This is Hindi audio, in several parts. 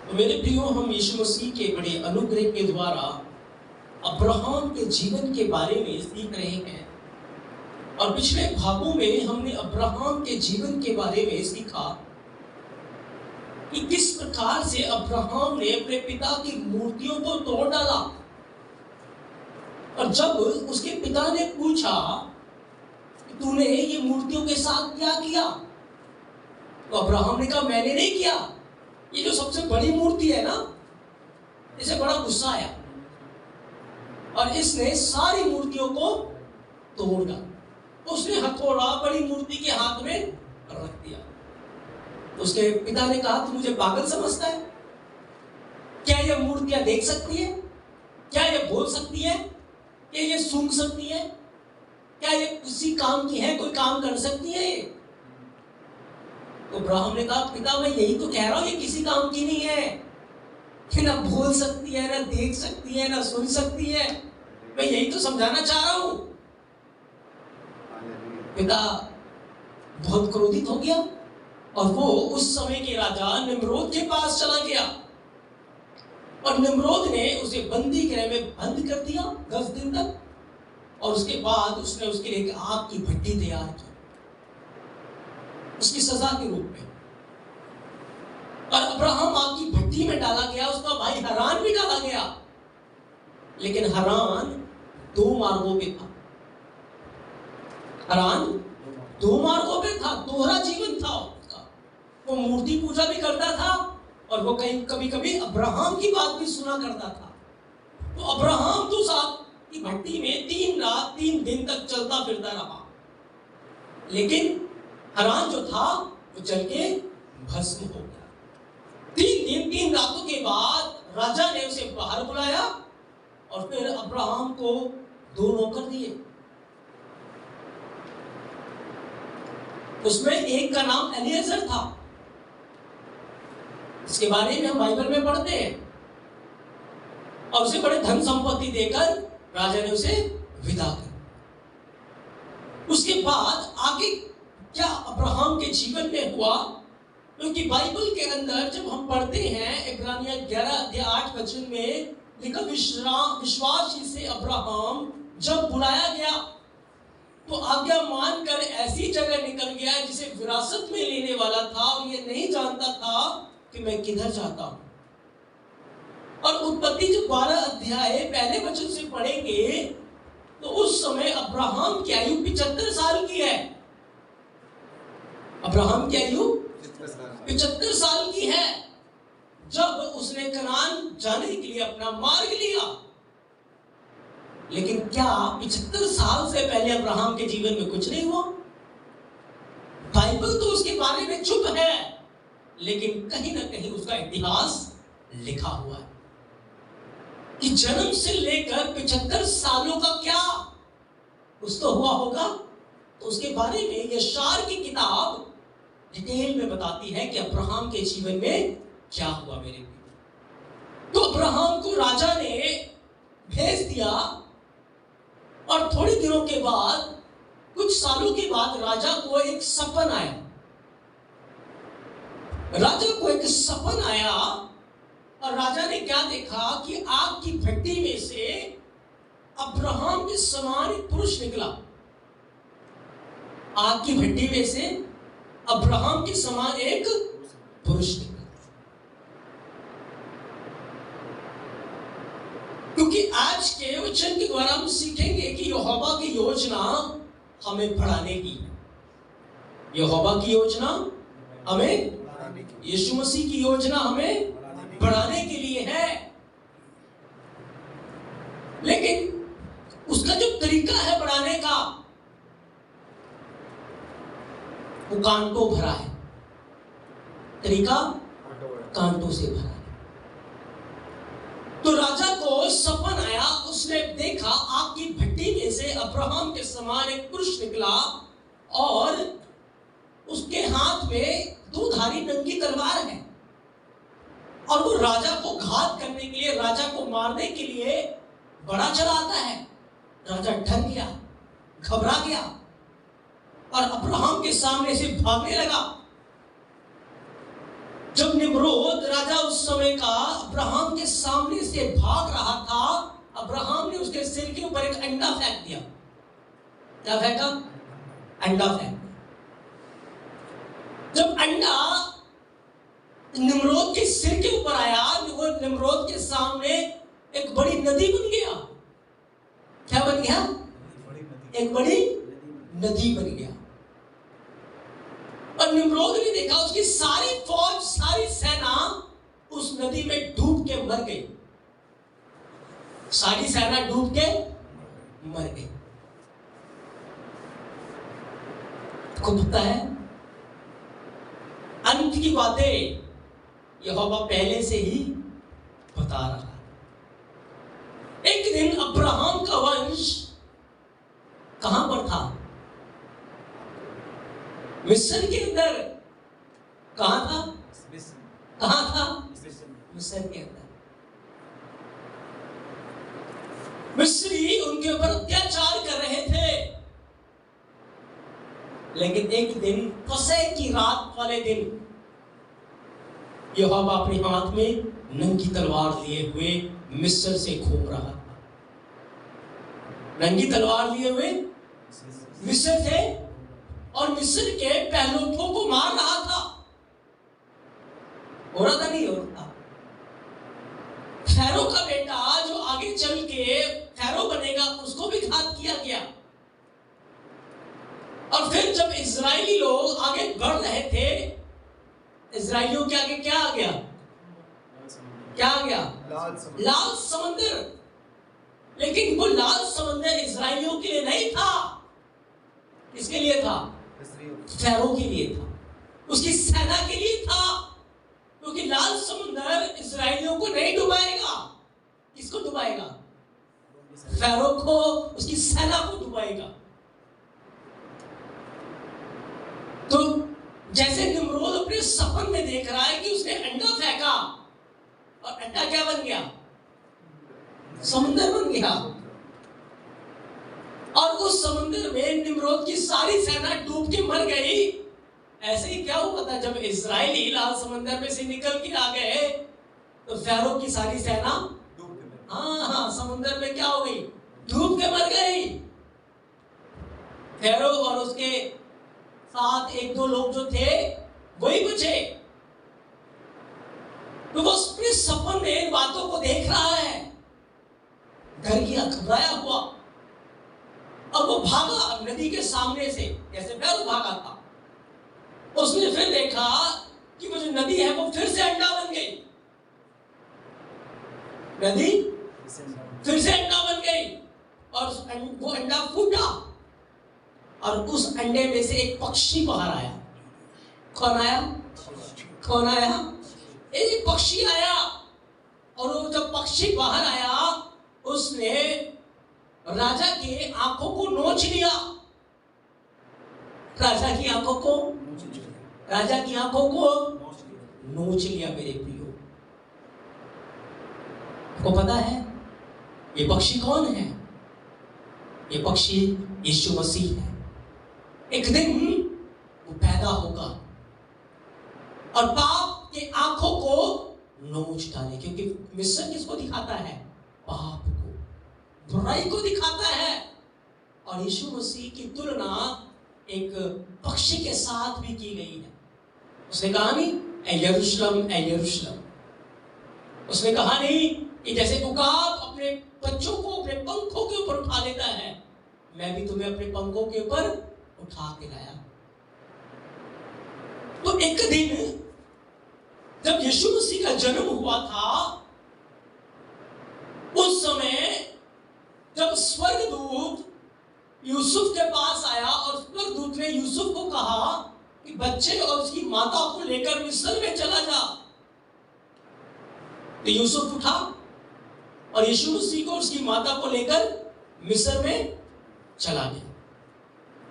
तो मेरे प्रियो, हम यीशु मसीह के बड़े अनुग्रह के द्वारा अब्राहम के जीवन के बारे में सीख रहे हैं। और पिछले भागों में हमने अब्राहम के जीवन के बारे में सीखा कि किस प्रकार से अब्राहम ने अपने पिता की मूर्तियों को तोड़ डाला। और जब उसके पिता ने पूछा कि तूने ये मूर्तियों के साथ क्या किया, तो अब्राहम ने कहा मैंने नहीं किया, ये जो सबसे बड़ी मूर्ति है ना, इसे बड़ा गुस्सा आया और इसने सारी मूर्तियों को तोड़ डाला। उसने हथौड़ा बड़ी मूर्ति के हाथ में रख दिया। उसके पिता ने कहा तू मुझे पागल समझता है? क्या ये मूर्तियां देख सकती है? क्या ये बोल सकती है? क्या ये सूंघ सकती है? क्या ये किसी काम की है? कोई काम कर सकती है? तो अब्राहम ने कहा पिता मैं यही तो कह रहा हूं, ये किसी काम की नहीं है कि ना बोल सकती है, ना देख सकती है, ना सुन सकती है। मैं यही तो समझाना चाह रहा हूं। पिता बहुत क्रोधित हो गया और वो उस समय के राजा निम्रोद के पास चला गया और निम्रोद ने उसे बंदी गृह में बंद कर दिया 10 दिन तक। और उसके बाद उसने उसके लिए एक आग की भट्टी तैयार की उसकी सजा के रूप में। और अब्राहम आग की भट्टी में डाला गया, उसका भाई हरान भी डाला गया। लेकिन हरान 2 मार्गों पे था। हरान 2 मार्गों पे था, दोहरा जीवन था उसका। वो मूर्ति पूजा भी करता था और वो कभी कभी अब्राहम की बात भी सुना करता था। तो अब्राहम तो साथ की भट्टी में 3 रात 3 दिन तक चलता फिरता रहा। लेकिन हरान जो था वो जल के भस्म हो गया। 3 दिन 3 रातों के बाद राजा ने उसे बाहर बुलाया और फिर अब्राहम को 2 नौकर दिए। उसमें एक का नाम एलिएजर था, इसके बारे में हम बाइबल में पढ़ते हैं। और उसे बड़े धन संपत्ति देकर राजा ने उसे विदा कर। उसके बाद आगे क्या अब्राहम के जीवन में हुआ, क्योंकि बाइबल के अंदर जब हम पढ़ते हैं इब्रानिया 11:8 में लिखा विश्वास से अब्राहम जब बुलाया गया तो आज्ञा मानकर ऐसी जगह निकल गया जिसे विरासत में लेने वाला था और ये नहीं जानता था कि मैं किधर जाता हूं। और उत्पत्ति जो 12 अध्याय पहले वचन से पढ़ेंगे तो उस समय अब्राहम की आयु 75 साल की है। अब्राहम की आयु 75 साल की है जब उसने कनान जाने के लिए अपना मार्ग लिया। लेकिन क्या 75 साल से पहले अब्राहम के जीवन में कुछ नहीं हुआ? बाइबल तो उसके बारे में चुप है, लेकिन कहीं ना कहीं उसका इतिहास लिखा हुआ है कि जन्म से लेकर 75 सालों का क्या कुछ तो हुआ होगा। तो उसके बारे में यशायाह की किताब डिटेल में बताती है कि अब्राहम के जीवन में क्या हुआ। मेरे तो अब्राहम को राजा ने भेज दिया और थोड़े दिनों के बाद, कुछ सालों के बाद राजा को एक सपन आया। राजा को एक सपन आया और राजा ने क्या देखा कि आग की भट्टी में से अब्राहम के समान एक पुरुष निकला। आग की भट्टी में से अब्राहम के समान एक पुरुष निकला। क्योंकि आज के वचन के द्वारा हम सीखेंगे कि यहोवा की योजना हमें बढ़ाने की है। यहोवा की योजना हमें, यीशु मसीह की योजना हमें बढ़ाने के लिए है। लेकिन उसका जो तरीका है बढ़ाने का, वो कांटों भरा है। तरीका कांटों से भरा है। तो राजा को सपन आया, उसने देखा आग की भट्टी में से अब्राहम के समान एक पुरुष निकला और उसके हाथ में 2 धारी नंगी तलवार है और वो राजा को घात करने के लिए, राजा को मारने के लिए बड़ा चला आता है। राजा डर गया, घबरा गया और अब्राहम के सामने से भागने लगा। जब निम्रोद राजा उस समय का अब्राहम के सामने से भाग रहा था, अब्राहम ने उसके सिर के ऊपर एक अंडा फेंक दिया। क्या फेंका? अंडा फेंक। जब अंडा निम्रोद के सिर के ऊपर आया, वो निम्रोद के सामने एक बड़ी नदी बन गया। क्या बन गया? एक बड़ी नदी बन गया। और निम्रोद ने देखा उसकी सारी फौज, सारी सेना उस नदी में डूब के मर गई। सारी सेना डूब के मर गई। आपको पता है अंत की बातें यहोवा पहले से ही बता रहा है। एक दिन अब्राहम का वंश कहां पर था? मिस्र के अंदर। कहां था? कहां था? मिस्र के अंदर। मिस्री उनके ऊपर अत्याचार कर रहे थे, लेकिन एक दिन फसह की रात वाले दिन यहोवा अपने हाथ में नंगी तलवार लिए हुए मिस्र से घूम रहा था। नंगी तलवार लिए हुए मिस्र से, और मिस्र के पहलुओं को मार रहा था। हो रहा था? नहीं हो रहा था। फैरो का बेटा जो आगे चल के फैरो बनेगा, उसको भी घात किया गया। और फिर जब इजरायली लोग आगे बढ़ रहे थे, इजरायलियों के आगे क्या आ गया? क्या आ गया? लाल समंदर। लेकिन वो लाल समंदर इजरायलियों के लिए नहीं था। किसके लिए था? फैरो के लिए था, उसकी सेना के लिए था। क्योंकि लाल समंदर इजरायलियों को नहीं डुबाएगा। किसको डुबाएगा? फैरो को, उसकी सेना को डुबाएगा। तो जैसे निम्रोद अपने सपन में देख रहा है कि उसने अंडा फेंका और अंडा क्या बन गया? समुद्र बन गया। और उस समुद्र में निम्रोद की सारी सेना डूब के मर गई। ऐसे ही क्या हुआ था? जब इजरायली लाल समंदर में से निकल के आ गए, तो फैरो की सारी सेना हाँ समुद्र में क्या हो गई? डूब के मर गई। फैरो और उसके साथ एक दो लोग जो थे वही बचे। तो वो अपने सपन में इन बातों को देख रहा है, डर गया, घबराया हुआ, और वो भागा नदी के सामने से, जैसे फैरो भागा था। उसने फिर देखा कि वो जो नदी है वो फिर से अंडा बन गई। नदी फिर से अंडा बन गई, और वो अंडा फूटा, और उस अंडे में से एक पक्षी बाहर आया। कौन आया? कौन आया? एक पक्षी आया। और वो जब पक्षी बाहर आया, उसने राजा की आंखों को नोच लिया। राजा की आंखों को नोच लिया। मेरे प्रियो, आपको पता है ये पक्षी कौन है? ये पक्षी यीशु मसीह है। एक दिन वो पैदा होगा और पाप के आंखों को नोच डाले। क्योंकि मिस्र किसको दिखाता है? पाप को, बुराई को दिखाता है। और यीशु मसीह की तुलना एक पक्षी के साथ भी की गई है। उसने कहा नहीं, ए यरूशलेम, ए यरूशलेम। उसने कहा नहीं कि जैसे उकाब अपने बच्चों को अपने पंखों के ऊपर उठा लेता है, मैं भी तुम्हें अपने पंखों के ऊपर उठा के लाया। तो एक दिन जब यीशु मसीह का जन्म हुआ था, उस समय जब स्वर्गदूत यूसुफ के पास आया और स्वर्गदूत ने यूसुफ को कहा कि बच्चे और उसकी माता को लेकर मिस्र में चला जा, तो यूसुफ उठा और यीशु मसीह को उसकी माता को लेकर मिस्र में चला गया।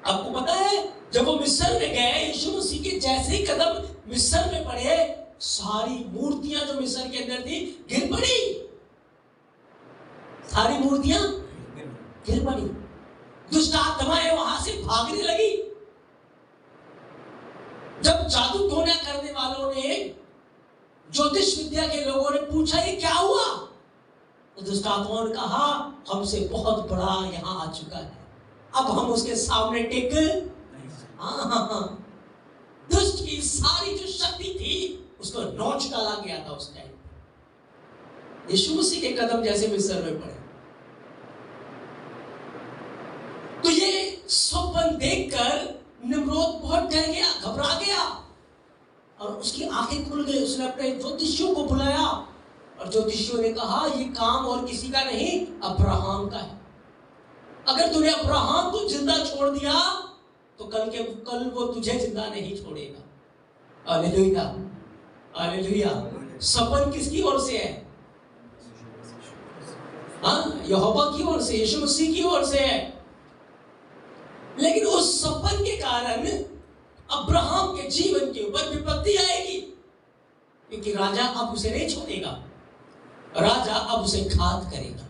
आपको पता है जब वो मिस्र में गए, यीशु मसीह के जैसे ही कदम मिस्र में पड़े, सारी मूर्तियां जो मिस्र के अंदर थी गिर पड़ी। सारी मूर्तियां गिर पड़ी। दुष्ट आत्माएं वहां से भागने लगी। जब जादू टोना करने वालों ने ज्योतिष विद्या के लोगों ने पूछा ये क्या हुआ, तो दुष्ट आत्माओं ने कहा हमसे बहुत बड़ा यहाँ आ चुका है, अब हम उसके सामने टिक। हाँ, दुष्ट की सारी जो शक्ति थी उसको नोच डाला गया था उस टाइम। यीशु मसीह के कदम जैसे मिस्र में पड़े। तो ये स्वप्न देखकर निम्रोद बहुत डर गया, घबरा गया और उसकी आंखें खुल गई। उसने अपने ज्योतिषियों को बुलाया और ज्योतिषियों ने कहा ये काम और किसी का नहीं, अब्राहम का है। अगर तूने अब्राहम को जिंदा छोड़ दिया तो कल वो तुझे जिंदा नहीं छोड़ेगा। Hallelujah, hallelujah. सपन किसकी ओर से है? हाँ, यहोवा की ओर से, यीशु मसीह की ओर से है। लेकिन उस सपन के कारण अब्राहम के जीवन के ऊपर विपत्ति आएगी, क्योंकि राजा अब उसे नहीं छोड़ेगा, राजा अब उसे घात करेगा,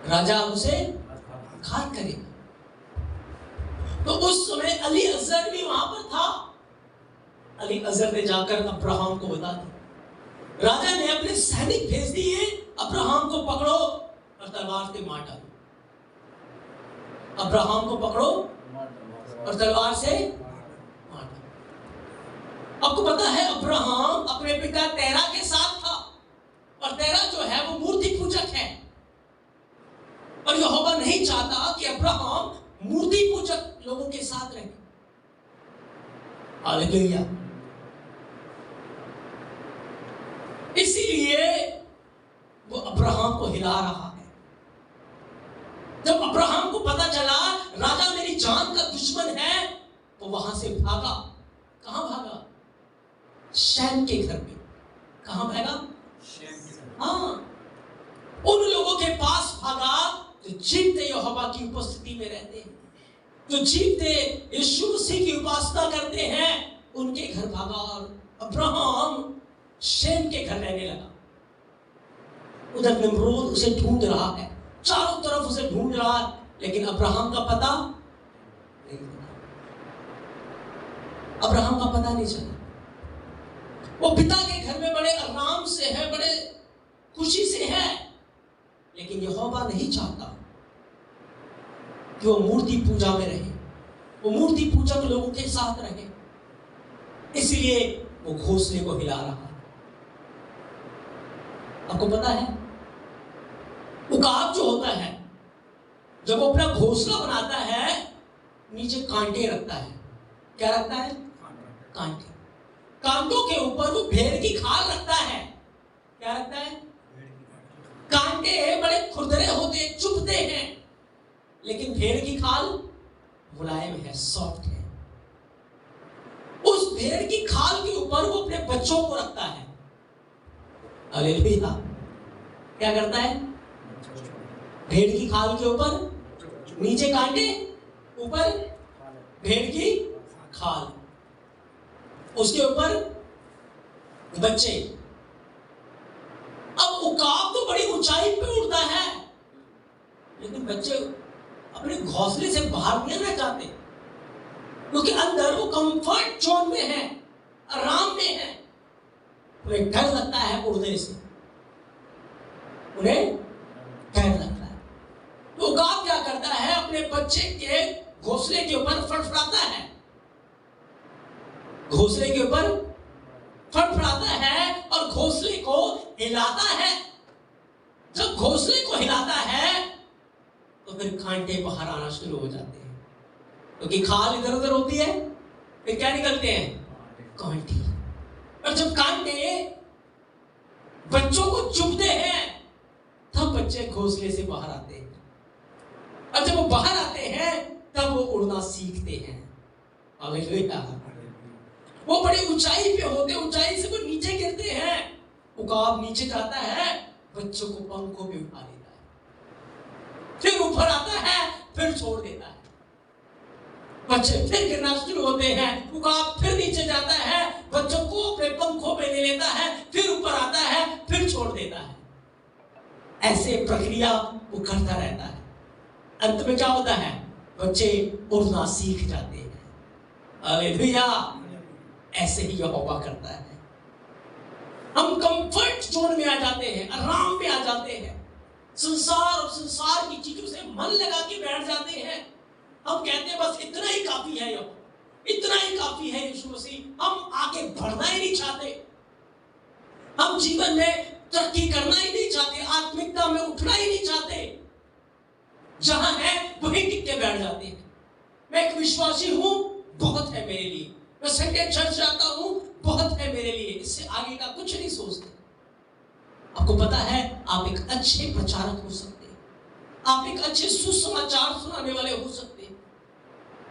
राजा अब उसे घात करेगा। तो उस समय अली अजर भी वहां पर था। अली अजर ने जाकर अब्राहम को बता दिया। राजा ने अपने सैनिक भेज दिए, अब्राहम को पकड़ो और तलवार से मार डालो। अब्राहम को पकड़ो और तलवार से मार डालो। आपको पता है अब्राहम अपने पिता तेरा के साथ था, और तेरा जो है वो मूर्ति पूजक है, और यहोवा नहीं चाहता कि अब्राहम मूर्ति पूजक लोगों के साथ रहे। हालेलुया। इसीलिए वो अब्राहम को हिला रहा है। जब अब्राहम को पता चला राजा मेरी जान का दुश्मन है, वो वहां से भागा। कहां भागा? शैम के घर में। कहां भागा? हाँ, उन लोगों के पास भागा जो जीवते यहोवा की उपस्थिति में रहते हैं, जो जीवते यीशु मसीह की उपासना करते हैं, उनके घर भागा। और अब्राहम शेम के घर रहने लगा। उधर निम्रोद उसे ढूंढ रहा है, चारों तरफ उसे ढूंढ रहा है, लेकिन अब्राहम का पता नहीं चला। अब्राहम का पता नहीं चला। वो पिता के घर में बड़े आराम से है, बड़े खुशी से है, लेकिन यहोवा नहीं चाहता कि वो मूर्ति पूजा में रहे, वो मूर्ति पूजक लोगों के साथ रहे। इसलिए वो घोंसले को हिला रहा है। आपको पता है उकाब जो होता है, जब वो अपना घोंसला बनाता है, नीचे कांटे रखता है। क्या रखता है? कांटे। कांटों के ऊपर वो भेड़ की खाल रखता है। क्या रखता है? कांटे बड़े खुरदरे होते, चुभते हैं, लेकिन भेड़ की खाल मुलायम है, सॉफ्ट है। उस भेड़ की खाल के ऊपर वो अपने बच्चों को रखता है। हालेलुया। क्या करता है? भेड़ की खाल के ऊपर नीचे कांटे, ऊपर भेड़ की खाल, उसके ऊपर बच्चे। अब उकाब तो बड़ी ऊंचाई पे उड़ता है, लेकिन बच्चे अपने घोंसले से बाहर नहीं आना चाहते, क्योंकि अंदर वो कंफर्ट जोन में है, आराम में है। उन्हें डर लगता है उड़ने से, उन्हें डर लगता है। तो उकाब क्या करता है? अपने बच्चे के घोंसले के ऊपर फड़फड़ाता है, घोंसले के ऊपर फड़फड़ाता है और घोंसले को हिलाता है। जब घोंसले को हिलाता है तो फिर कांटे बाहर आना शुरू हो जाते हैं, क्योंकि खाल इधर उधर होती है, फिर क्या निकलते हैं? कांटे। और जब कांटे बच्चों को चुभते हैं, तब बच्चे घोंसले से बाहर आते हैं, और जब वो बाहर आते हैं तब वो उड़ना सीखते हैं। हालेलुया। वो बड़ी ऊंचाई पे होते, ऊंचाई से वो नीचे गिरते हैं। उकाब नीचे जाता है, बच्चों को पंखों पे उठा लेता है, फिर ऊपर आता है, फिर छोड़ देता है। बच्चे फिर गिरना शुरू होते हैं, उकाब फिर नीचे जाता है, बच्चों को अपने पंखों पे ले लेता है, फिर ऊपर आता है, फिर छोड़ देता है। ऐसे प्रक्रिया वो करता रहता है। अंत में क्या होता है? बच्चे उड़ना सीख जाते हैं। हालेलुया। ऐसे ही यहोवा करता है। हम कंफर्ट जोन में आ जाते हैं, आराम में आ जाते हैं, संसार और संसार की चीजों से मन लगा के बैठ जाते हैं। हम कहते हैं बस इतना ही काफी है, इतना ही काफी है यीशु मसीह। हम आगे बढ़ना ही नहीं चाहते, हम जीवन में तरक्की करना ही नहीं चाहते, आत्मिकता में उठना ही नहीं चाहते, जहां है वहीं टिक के बैठ जाते हैं। मैं एक विश्वासी हूं, बहुत है मेरे लिए, मैं संडे चर्च जाता हूं, बहुत है मेरे लिए, इससे आगे का कुछ नहीं सोचते। आपको पता है आप एक अच्छे प्रचारक हो सकते हैं, आप एक अच्छे सुसमाचार सुनाने वाले हो सकते हैं,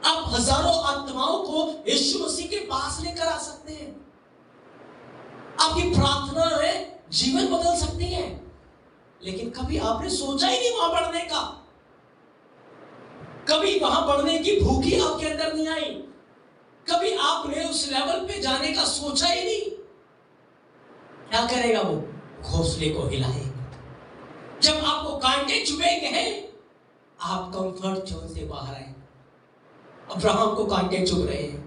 आप हजारों आत्माओं को यीशु मसीह के पास लेकर आ सकते हैं, आपकी प्रार्थना में जीवन बदल सकती है। लेकिन कभी आपने सोचा ही नहीं वहां बढ़ने का, कभी वहां बढ़ने की भूख ही आपके अंदर नहीं आई, कभी आपने उस लेवल पे जाने का सोचा ही नहीं। क्या करेगा वो? घोंसले को हिलाएगा। जब आपको कांटे चुभेंगे आप कंफर्ट जोन से बाहर आए। अब्राहम को कांटे चुभ रहे हैं,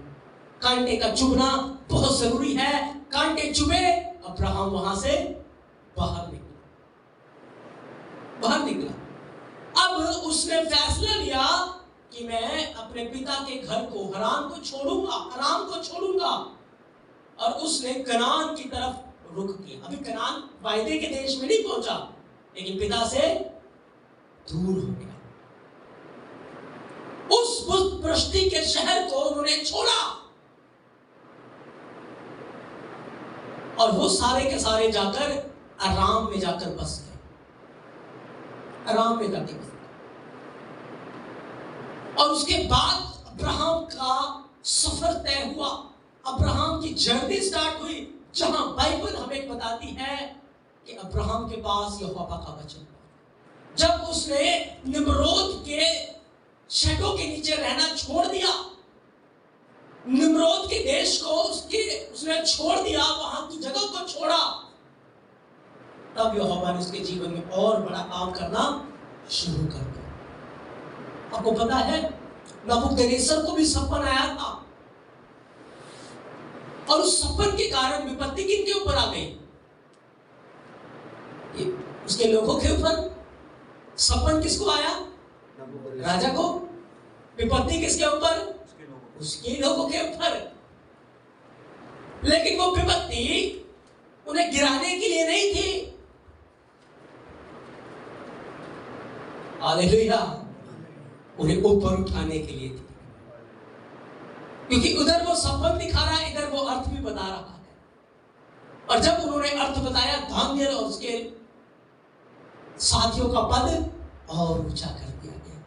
कांटे का चुभना बहुत जरूरी है। कांटे चुभे, अब्राहम वहां से बाहर निकला। अब उसने फैसला लिया कि मैं अपने पिता के घर को, हराम को छोड़ूंगा, और उसने कनान की तरफ रुख किया। अभी कनान वायदे के देश में नहीं पहुंचा, लेकिन पिता से दूर हो गया। उस बुत परस्ती के शहर को उन्होंने छोड़ा और वो सारे के सारे जाकर आराम में जाकर बस गए, आराम में जाके बस गए। और उसके बाद अब्राहम का सफर तय हुआ, अब्राहम की जर्नी स्टार्ट हुई, जहां बाइबल हमें बताती है कि अब्राहम के पास यहोवा का वचन। जब उसने निम्रोद के शैडो के नीचे रहना छोड़ दिया, निम्रोद के देश को उसने छोड़ दिया, वहां की जगह को छोड़ा, तब यहोवा ने उसके जीवन में और बड़ा काम करना शुरू कर दिया। आपको पता है नबूकदनेस्सर को भी सपन आया था, और उस सपन के कारण विपत्ति किनके ऊपर आ गई? उसके लोगों के ऊपर। सपन किसको आया? राजा को। विपत्ति किसके ऊपर? उसके लोगों के ऊपर। लेकिन वो विपत्ति उन्हें गिराने के लिए नहीं थी, हालेलुया, उन्हें ऊपर उठाने के लिए थी। क्योंकि उधर वो सपन दिखा रहा है, इधर वो अर्थ भी बता रहा है। और जब उन्होंने अर्थ बताया, दानियल और उसके साथियों का पद और ऊंचा कर दिया गया।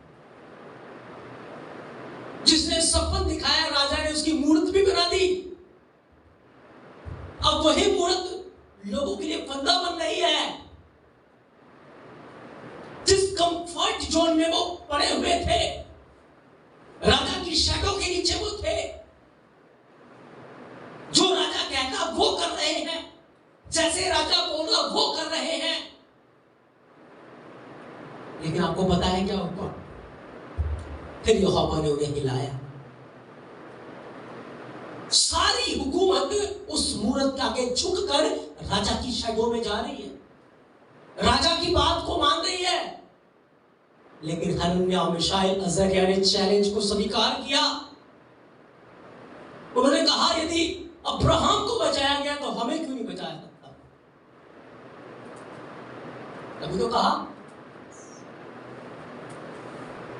जिसने सपन दिखाया, राजा ने उसकी मूर्त भी बना दी। अब वही मूर्त लोगों के लिए फंदा बन रही है। जिस कंफर्ट जोन में वो पड़े हुए थे, राजा की शैडो के नीचे वो थे, जो राजा कहता वो कर रहे हैं, जैसे राजा बोला वो कर रहे हैं। लेकिन आपको पता है क्या हुआ? फिर यहोवा ने उन्हें हिलाया। सारी हुकूमत उस मूर्त के आगे झुककर राजा की शैडो में जा रही है, राजा की बात को मान रही है। लेकिन हनन्याह, मिशाएल, अजर्याह ने चैलेंज को स्वीकार किया। उन्होंने कहा यदि अब्राहम को बचाया गया तो हमें क्यों नहीं बचाया सकता? तभी तो कहा,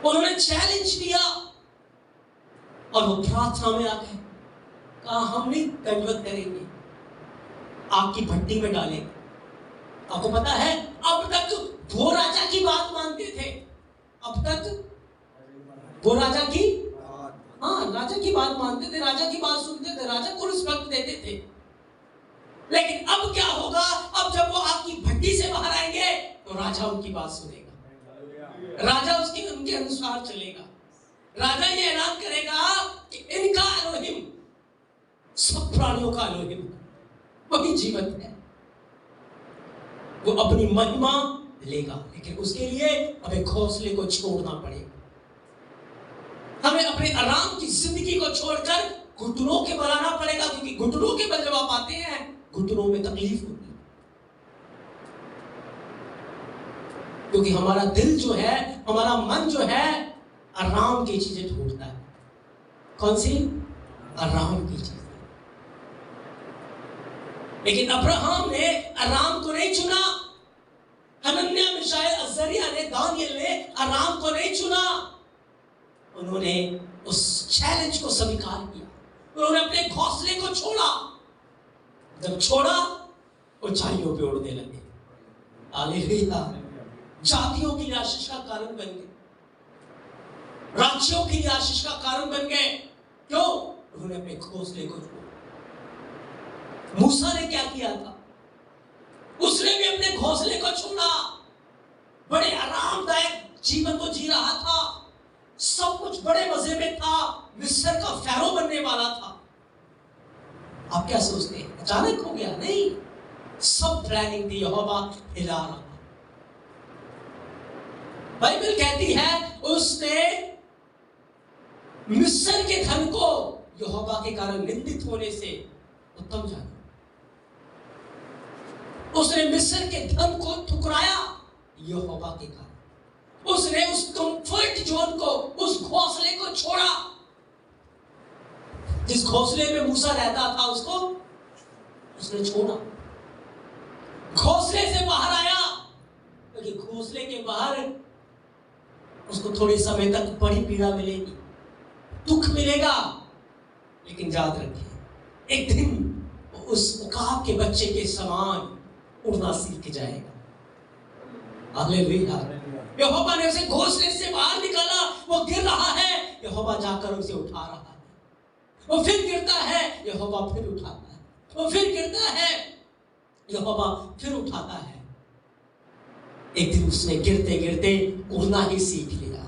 उन्होंने चैलेंज दिया और वो प्रार्थना में आ गए। कहा हम नहीं दंडवत करेंगे, आग की भट्टी में डालेंगे। आपको पता है अब तक वो राजा की बात मानते थे, अब तक वो राजा की बात मानते थे, राजा की बात सुनते थे, राजा को रिस्पेक्ट देते थे। लेकिन अब क्या होगा? अब जब वो आग की भट्टी से बाहर आएंगे तो राजा उनकी बात सुनेगा, राजा उनके अनुसार चलेगा। राजा ये ऐलान करेगा कि इनका एलोहिम, सब प्राणियों का एलोहिम वही जीवंत है, वो अपनी महिमा लेगा। लेकिन उसके लिए हमें घोंसले को छोड़ना पड़ेगा। हमें अपने आराम की जिंदगी को छोड़कर घुटनों के बल आना पड़ेगा, क्योंकि घुटनों के बल जब आप आते हैं, घुटनों में तकलीफ होती है। क्योंकि हमारा दिल जो है, हमारा मन जो है, आराम की चीजें ढूंढता है। कौन सी? आराम की चीजें। लेकिन अब्राहम ने आराम को नहीं चुना। हनन्याह, मिशाएल, अज़रिया ने, दानियल ने आराम को नहीं चुना। उन्होंने उस चैलेंज को स्वीकार किया। उन्होंने अपने घोंसले को छोड़ा। जब छोड़ा, ऊंचाइयों पे उड़ने लगे। हालेलुया। जातियों के लिए आशीष का कारण बन गए, राज्यों के लिए आशीष का कारण बन गए। क्यों? उन्होंने अपने घोंसले को छोड़ा। मूसा ने क्या किया था? उसने भी अपने घोंसले को छोड़ा। बड़े आरामदायक जीवन को जी रहा था, सब कुछ बड़े मजे में था, मिस्र का फैरो बनने वाला था। आप क्या सोचते हैं अचानक हो गया? नहीं, सब प्लानिंग थी। यहोवा हिला रहा। बाइबल कहती है उसने मिस्र के धन को यहोवा के कारण निंदित होने से उत्तम जाना। उसने मिस्र के धन को ठुकराया यहोवा के कारण। उसने उस कंफर्ट जोन को, उस घोंसले को छोड़ा। जिस घोंसले में मूसा रहता था उसको उसने छोड़ा। घोंसले से बाहर आया, क्योंकि घोंसले के बाहर उसको थोड़े समय तक बड़ी पीड़ा मिलेगी, दुख मिलेगा। लेकिन याद रखिए, एक दिन उस उकाब के बच्चे के समान उड़ना सीख जाएगा। हालेलुया। यहोवा ने उसे घोंसले से बाहर निकाला। वो गिर रहा है, यहोवा जाकर उसे उठा रहा है। वो फिर गिरता है, यहोवा फिर उठाता है। वो फिर गिरता है, यहोवा फिर उठाता है। एक दिन उसने गिरते गिरते उड़ना ही सीख लिया।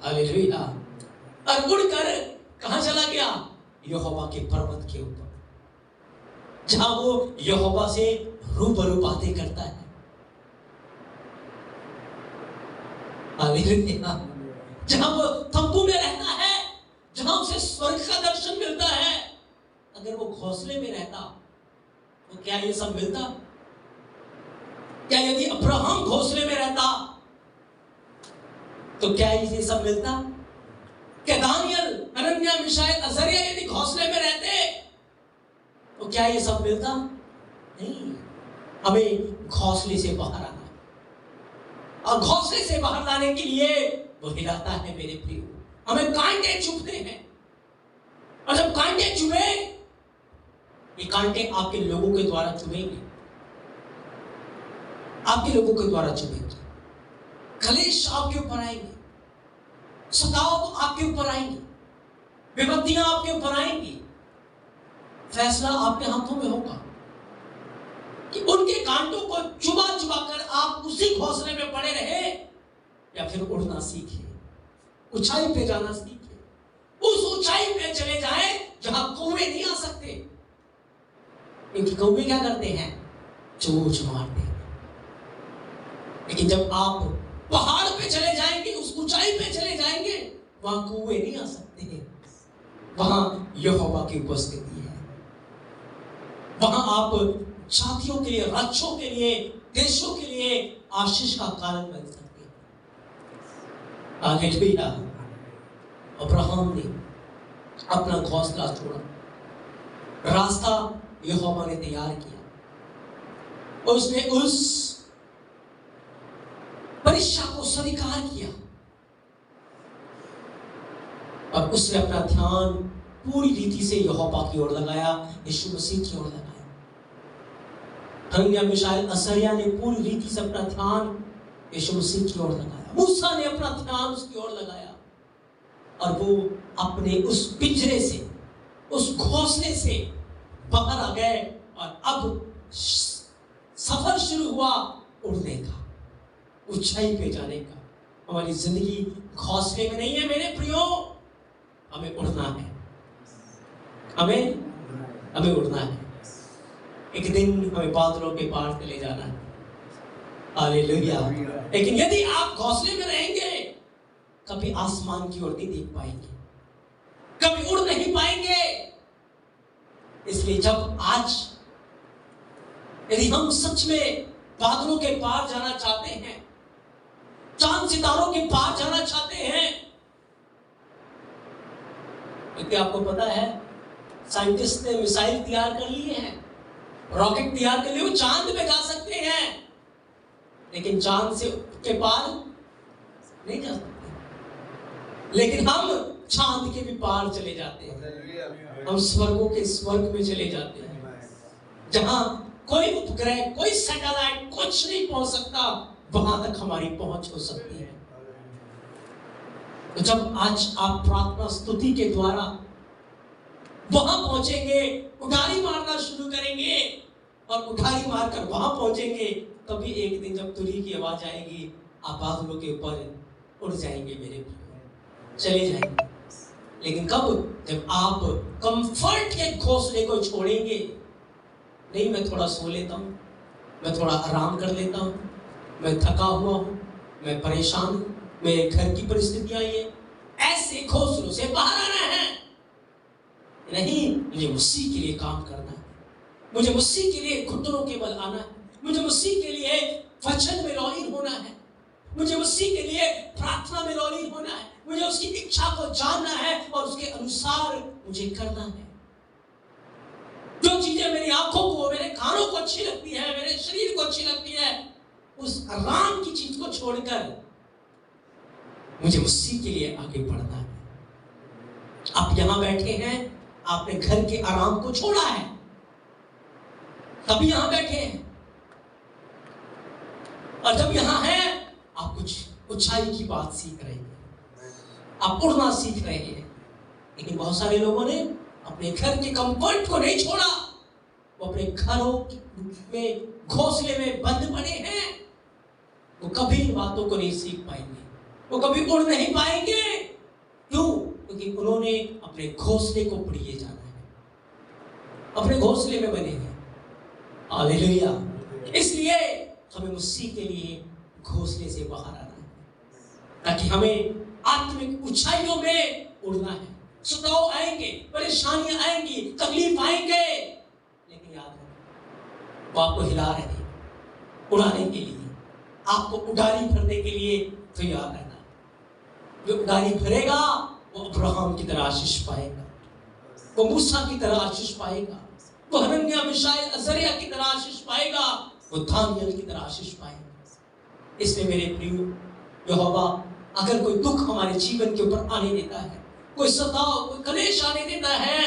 हालेलुया। और उड़कर कहां चला गया? यहोवा के पर्वत के ऊपर, जहां वो यहोवा से रूबरू बातें करता है। हालेलुया। जहां वो तंबू में रहता है, जहां उसे स्वर्ग का दर्शन मिलता है। अगर वो घोंसले में रहता तो क्या ये सब मिलता? क्या यदि अब्राहम घोंसले में रहता तो क्या ये सब मिलता? क्या दानियल, हनन्याह, मिशाएल, अज़रिया यदि घोंसले में रहते तो क्या ये सब मिलता? नहीं। हमें घोंसले से बाहर आना, और घोंसले से बाहर लाने के लिए वो हिलाता है मेरे प्रियो। हमें कांटे चुभते हैं, और जब कांटे चुभे, ये कांटे आपके लोगों के द्वारा चुभेंगे, आपके लोगों के द्वारा चुभेंगे। कलेश आपके ऊपर आएंगे, सताव आपके ऊपर आएंगे, विपत्तियां आपके ऊपर आएंगी। फैसला आपके हाथों में होगा कि उनके कांटों को चुबा चुबा कर आप उसी घोंसले में पड़े रहे, या फिर उड़ना सीखे, ऊंचाई पे जाना सीखे। उस ऊंचाई पे चले जाए जहां कौवे नहीं आ सकते, क्योंकि कौवे क्या करते हैं? चोंच मारते हैं। लेकिन जब आप पहाड़ पे चले जाएंगे, उस ऊंचाई पे चले जाएंगे, वहां कौवे नहीं आ सकते। वहां यहोवा की उपस्थिति है। वहां आप जातियों के लिए, राज्यों के लिए, देशों के लिए आशीष का कारण बन सकते हैं। हालेलुया। अब्राहम ने अपना घोंसला छोड़ा, रास्ता यहोवा ने तैयार किया। उसने उस परीक्षा को स्वीकार किया, और उसने अपना ध्यान पूरी रीति से यहोवा की ओर लगाया, यीशु मसीह की ओर लगाया। हनन्याह, मिशाएल, अज़रिया ने पूरी रीति से अपना ध्यान यीशु मसीह की ओर लगाया। मूसा ने अपना ध्यान उसकी ओर लगाया, और वो अपने उस पिंजरे से, उस घोंसले से बाहर आ गए, और अब सफर शुरू हुआ उड़ने का, ऊंचाई पे जाने का। हमारी जिंदगी घोंसले में नहीं है मेरे प्रियो, हमें उड़ना है। हमें उड़ना है। एक दिन हमें बादलों के पार चले जाना है। हालेलुया। लेकिन यदि आप घोंसले में रहेंगे, कभी आसमान की ओर नहीं देख पाएंगे, कभी उड़ नहीं पाएंगे। इसलिए जब आज यदि हम सच में बादलों के पार जाना चाहते हैं, चांद सितारों के पार जाना चाहते हैं। क्योंकि आपको पता है साइंटिस्ट ने मिसाइल तैयार कर लिए हैं, रॉकेट तैयार कर लिए, वो चांद पे जा सकते हैं, लेकिन चांद से के पार नहीं जा सकते। लेकिन हम चांद के भी पार चले जाते हैं, हम स्वर्गों के स्वर्ग में चले जाते हैं, जहां कोई उपग्रह, कोई सैटेलाइट कुछ नहीं पहुंच सकता, वहां तक हमारी पहुंच हो सकती है। तो जब आज आप प्रार्थना स्तुति के द्वारा वहां पहुंचेंगे, उठारी मारना शुरू करेंगे और उठारी मारकर वहां पहुंचेंगे, तभी एक दिन जब तुरी की आवाज आएगी, आप बादलों के ऊपर उड़ जाएंगे मेरे प्रिय, चले जाएंगे। लेकिन कब? जब आप कंफर्ट के घोंसले को छोड़ेंगे। नहीं, मैं थोड़ा सो लेता हूं, मैं थोड़ा आराम कर लेता हूं, मैं थका हुआ हूं, मैं परेशान हूं, मेरे घर की परिस्थितियां ये, ऐसे घोंसलों से बाहर आना है। नहीं, मुझे मसीह के लिए काम करना है, मुझे मसीह के लिए घुटनों के बल आना है, मुझे मसीह के लिए वचन में लॉलीन होना है, मुझे मसीह के लिए प्रार्थना में लॉलीन होना है, मुझे उसकी इच्छा को जानना है और उसके अनुसार मुझे करना है। जो चीजें मेरी आंखों को, मेरे कानों को अच्छी लगती है, मेरे शरीर को अच्छी लगती है, उस आराम की चीज को छोड़कर मुझे मसीह के लिए आगे बढ़ना है। आप यहां बैठे हैं, आपने घर के आराम को छोड़ा है, तभी यहां बैठे हैं। और जब यहां हैं, आप कुछ ऊंचाई की बात सीख रहे हैं, आप उड़ना सीख रहे हैं। लेकिन बहुत सारे लोगों ने अपने घर के कंफर्ट को नहीं छोड़ा, वो अपने घरों में घोंसले में बंद पड़े हैं। वो कभी इन बातों को नहीं सीख पाएंगे, वो कभी उड़ नहीं पाएंगे। क्यों? क्योंकि उन्होंने अपने घोंसले को उड़िए जाना है, अपने घोंसले में बने हैं। हालेलुया। इसलिए हमें मसीह के लिए घोंसले से बाहर आना है, ताकि हमें आत्मिक ऊंचाइयों में उड़ना है। सताव आएंगे, परेशानियां आएंगी, तकलीफ आएंगे, लेकिन याद रखें, वो आपको हिला रहे हैं उड़ाने के लिए, आपको उड़ारी भरने के लिए तैयार रहना। जो उड़ारी भरेगा वो अब्राहम की तरह आशीष पाएगा, वो मूसा की तरह आशीष पाएगा, वो हनन्याह, मिशाएल, अजरिया की तरह आशीष पाएगा, वो दानियल की तरह आशीष पाएगा। इसलिए मेरे प्रियो, यहोवा अगर कोई दुख हमारे जीवन के ऊपर आने देता है, कोई सताव, कोई कलेश आने देता है,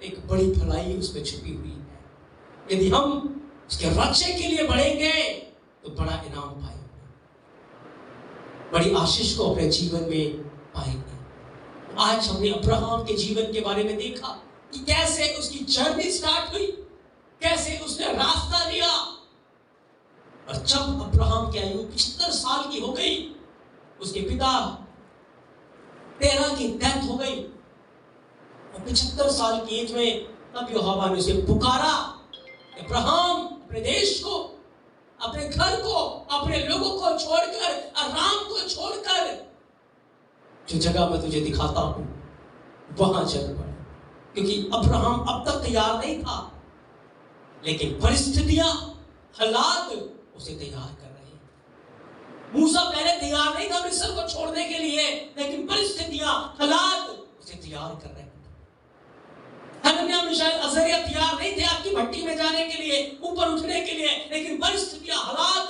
एक बड़ी भलाई उसमें छुपी हुई है। यदि हम उसके रक्षे के लिए बढ़ेंगे तो बड़ा इनाम पाएंगे, बड़ी आशीष को अपने जीवन में पाएंगे। आज हमने अब्राहम के जीवन के बारे में देखा कि कैसे उसकी जर्नी स्टार्ट हुई, कैसे उसने रास्ता लिया। और जब अब्राहम की आयु 75 साल की हो गई, उसके पिता तेरह की डेथ हो गई, और 75 साल की एज में तब यहोवा ने उसे पुकारा, अब्राहम अपने देश को, अपने घर को, अपने लोगों को छोड़कर, आराम को छोड़कर, जो जगह मैं तुझे दिखाता हूं वहां चल पड़। क्योंकि अब्राहम अब तक तैयार नहीं था, लेकिन परिस्थितियां, हालात उसे तैयार कर रहे हैं। मूसा पहले तैयार नहीं था मिस्र को छोड़ने के लिए, लेकिन परिस्थितियां, हालात उसे तैयार कर रहे हैं। हनन्याह, मिशाएल, अजरिया तैयार नहीं थे आपकी भट्टी में जाने के लिए, ऊपर उठने के लिए, लेकिन परिस्थितियां, हालात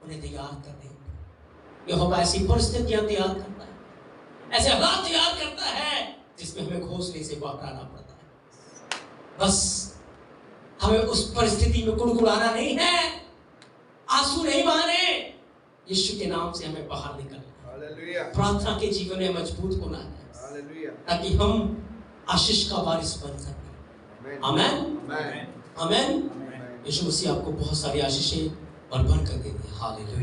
उन्हें तैयार कर रहे हैं। यहोवा ऐसी परिस्थितियां तैयार करता है, ऐसे हालात तैयार करता है जिसमें हमें घोंसले से बाहर आना पड़ता है। बस हमें उस परिस्थिति में कुड़कुड़ाना नहीं है, आंसू नहीं बहाने, यीशु के नाम से हमें बाहर निकलना है। प्रार्थना के जीवन में मजबूत होना है, ताकि हम आशीष का वारिस बन सके। आमेन, आमेन। यीशु मसीह आपको बहुत सारी आशीषें और बरकत दे दे। हालेलुया।